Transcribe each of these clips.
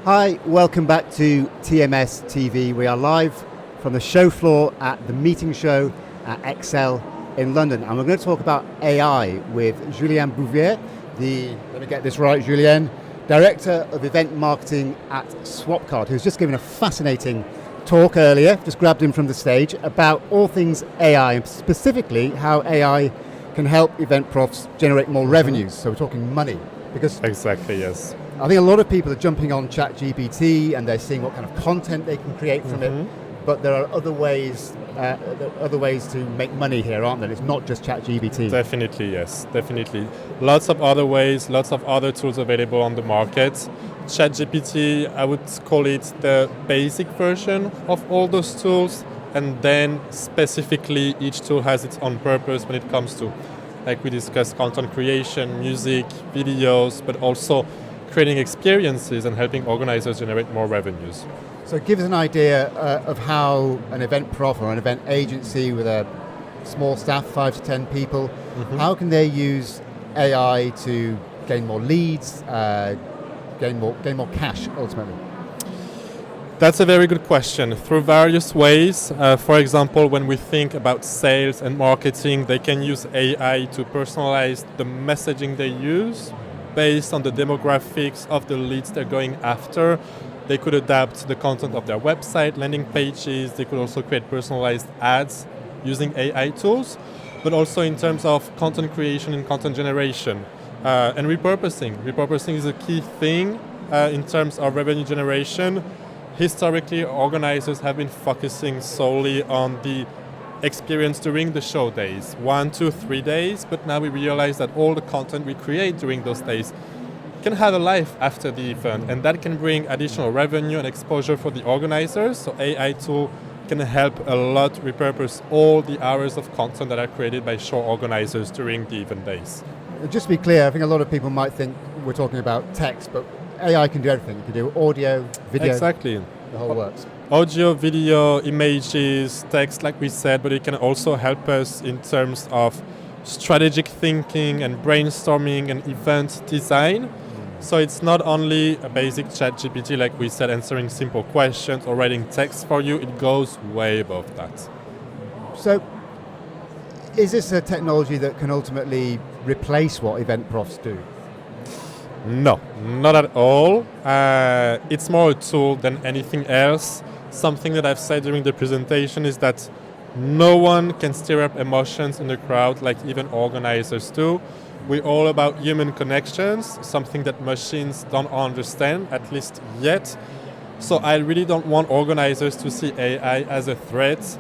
Hi, welcome back to TMS TV. We are live from the show floor at the meeting show at Excel in London. And we're going to talk about AI with Julien Bouvier, let me get this right, Julien, Director of Event Marketing at Swapcard, who's just given a fascinating talk earlier, just grabbed him from the stage, about all things AI, and specifically how AI can help event profs generate more revenues. So we're talking money. Because exactly, yes. I think a lot of people are jumping on ChatGPT and they're seeing what kind of content they can create from it, but there are other ways to make money here, aren't there? It's not just ChatGPT. Definitely, yes, definitely. Lots of other ways, lots of other tools available on the market. ChatGPT, I would call it the basic version of all those tools, and then specifically each tool has its own purpose when it comes to, like we discussed, content creation, music, videos, but also creating experiences and helping organizers generate more revenues. So give us an idea of how an event prof or an event agency with a small staff, 5 to 10 people, how can they use AI to gain more leads, gain more cash ultimately? That's a very good question. Through various ways. For example, when we think about sales and marketing, they can use AI to personalize the messaging they use based on the demographics of the leads they're going after. They could adapt the content of their website, landing pages. They could also create personalized ads using AI tools, but also in terms of content creation and content generation and repurposing. Repurposing is a key thing in terms of revenue generation. Historically, organizers have been focusing solely on the experience during the show days, 1, 2, 3 days, but now we realize that all the content we create during those days can have a life after the event, and that can bring additional revenue and exposure for the organizers. So AI tool can help a lot repurpose all the hours of content that are created by show organizers during the event days. Just to be clear, I think a lot of people might think we're talking about text, but AI can do everything. It can do audio, video. Exactly. The whole works. Audio, video, images, text, like we said, but it can also help us in terms of strategic thinking and brainstorming and event design. So it's not only a basic ChatGPT, like we said, answering simple questions or writing text for you. It goes way above that. So is this a technology that can ultimately replace what event profs do? No, not at all. It's more a tool than anything else. Something that I've said during the presentation is that no one can stir up emotions in the crowd like even organizers do. We're all about human connections, something that machines don't understand, at least yet. So I really don't want organizers to see AI as a threat.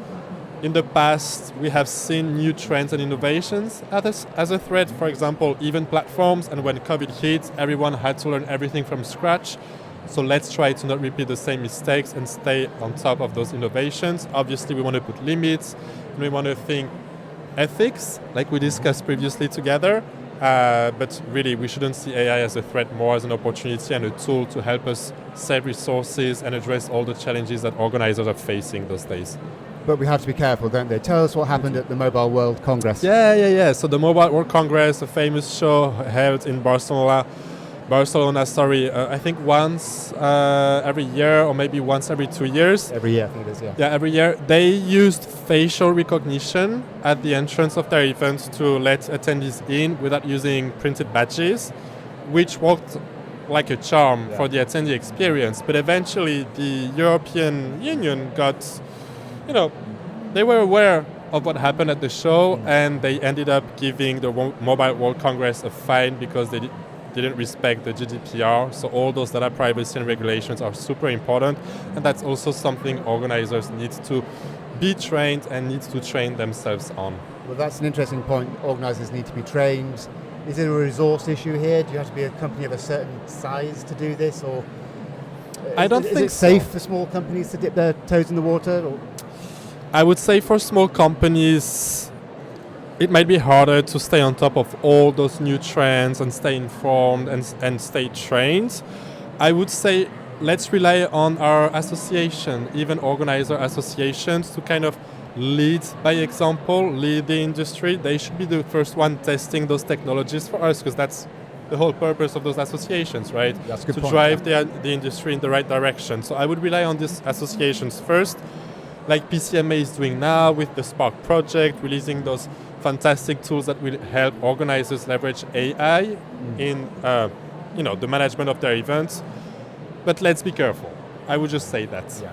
In the past, we have seen new trends and innovations as a threat. For example, event platforms, and when COVID hit, everyone had to learn everything from scratch. So let's try to not repeat the same mistakes and stay on top of those innovations. Obviously, we want to put limits, and we want to think ethics, like we discussed previously together. But really, we shouldn't see AI as a threat, more as an opportunity and a tool to help us save resources and address all the challenges that organizers are facing those days. But we have to be careful, don't they? Tell us what happened at the Mobile World Congress. Yeah. So the Mobile World Congress, a famous show held in Barcelona, I think once every year or maybe once every 2 years. Every year, I think it is, yeah. Yeah, every year. They used facial recognition at the entrance of their event to let attendees in without using printed badges, which worked like a charm for the attendee experience. But eventually the European Union got, they were aware of what happened at the show, and they ended up giving the Mobile World Congress a fine because they didn't respect the GDPR. So all those data privacy and regulations are super important, and that's also something organizers need to be trained and need to train themselves on. Well, that's an interesting point. Organizers need to be trained. Is it a resource issue here? Do you have to be a company of a certain size to do this, or I don't think is it safe for small companies to dip their toes in the water? Or? I would say for small companies, it might be harder to stay on top of all those new trends and stay informed and stay trained. I would say let's rely on our association, even organizer associations, to kind of lead by example, lead the industry. They should be the first one testing those technologies for us, because that's the whole purpose of those associations, right? That's a good to point, drive the industry in the right direction. So I would rely on these associations first, like PCMA is doing now with the Spark project, releasing those fantastic tools that will help organizers leverage AI in the management of their events. But let's be careful. I would just say that. Yeah.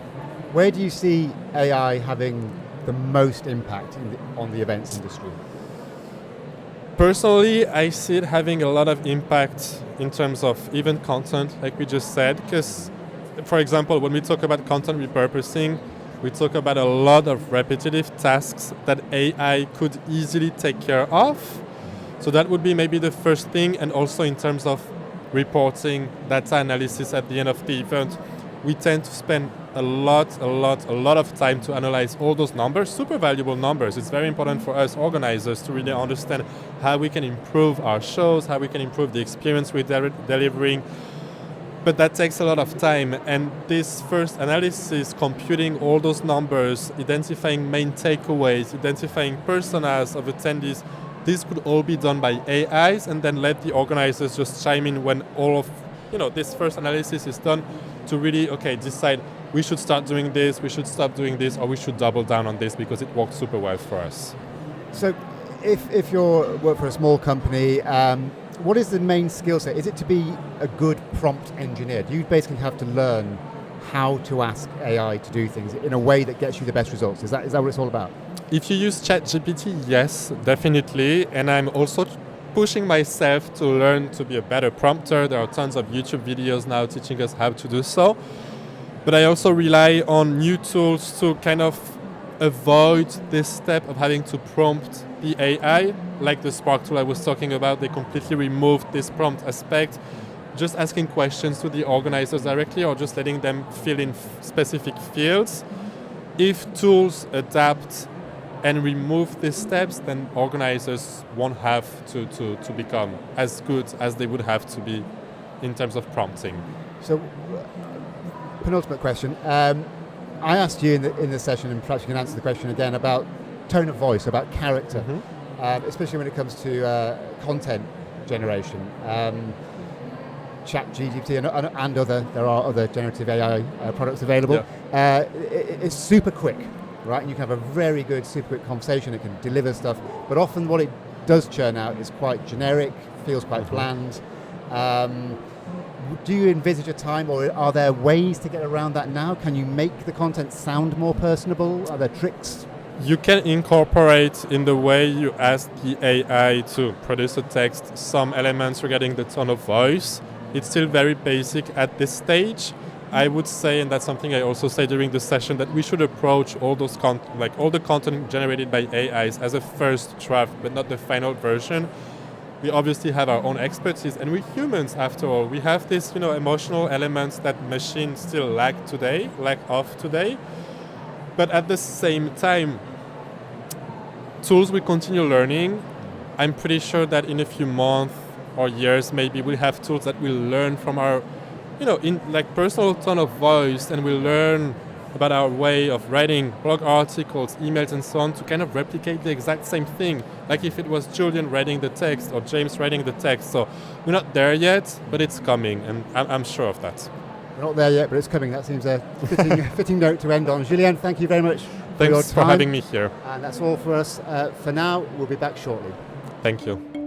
Where do you see AI having the most impact on the events industry? Personally, I see it having a lot of impact in terms of event content, like we just said, because, for example, when we talk about content repurposing, we talk about a lot of repetitive tasks that AI could easily take care of. So that would be maybe the first thing, and also in terms of reporting, data analysis at the end of the event, we tend to spend a lot of time to analyze all those numbers, super valuable numbers. It's very important for us organizers to really understand how we can improve our shows, how we can improve the experience we're delivering. But that takes a lot of time, and this first analysis, computing all those numbers, identifying main takeaways, identifying personas of attendees, this could all be done by AIs, and then let the organizers just chime in when all of this first analysis is done to really decide we should start doing this, we should stop doing this, or we should double down on this because it worked super well for us. So if you work for a small company, what is the main skill set? Is it to be a good prompt engineer? Do you basically have to learn how to ask AI to do things in a way that gets you the best results? Is that what it's all about? If you use ChatGPT, yes, definitely. And I'm also pushing myself to learn to be a better prompter. There are tons of YouTube videos now teaching us how to do so. But I also rely on new tools to kind of avoid this step of having to prompt the AI, like the Spark tool I was talking about. They completely removed this prompt aspect, just asking questions to the organizers directly or just letting them fill in specific fields. If tools adapt and remove these steps, then organizers won't have to become as good as they would have to be in terms of prompting. So, penultimate question. I asked you in the session, and perhaps you can answer the question again, about tone of voice, about character, especially when it comes to content generation. ChatGPT and there are other generative AI products available. Yeah. It's super quick, right? And you can have a very good, super quick conversation. It can deliver stuff, but often what it does churn out is quite generic, feels quite bland. Do you envisage a time, or are there ways to get around that now? Can you make the content sound more personable? Are there tricks? You can incorporate in the way you ask the AI to produce a text some elements regarding the tone of voice. It's still very basic at this stage. I would say, and that's something I also say during the session, that we should approach all those all the content generated by AIs as a first draft, but not the final version. We obviously have our own expertise, and we're humans after all. We have these, emotional elements that machines still lack of today. But at the same time, tools will continue learning. I'm pretty sure that in a few months or years, maybe we'll have tools that will learn from our, personal tone of voice, and we'll learn about our way of writing blog articles, emails, and so on, to kind of replicate the exact same thing. Like if it was Julien writing the text or James writing the text. So we're not there yet, but it's coming, and I'm sure of that. We're not there yet, but it's coming. That seems a fitting note to end on. Julien, thank you very much for your time. Thanks for having me here. And that's all for us for now. We'll be back shortly. Thank you.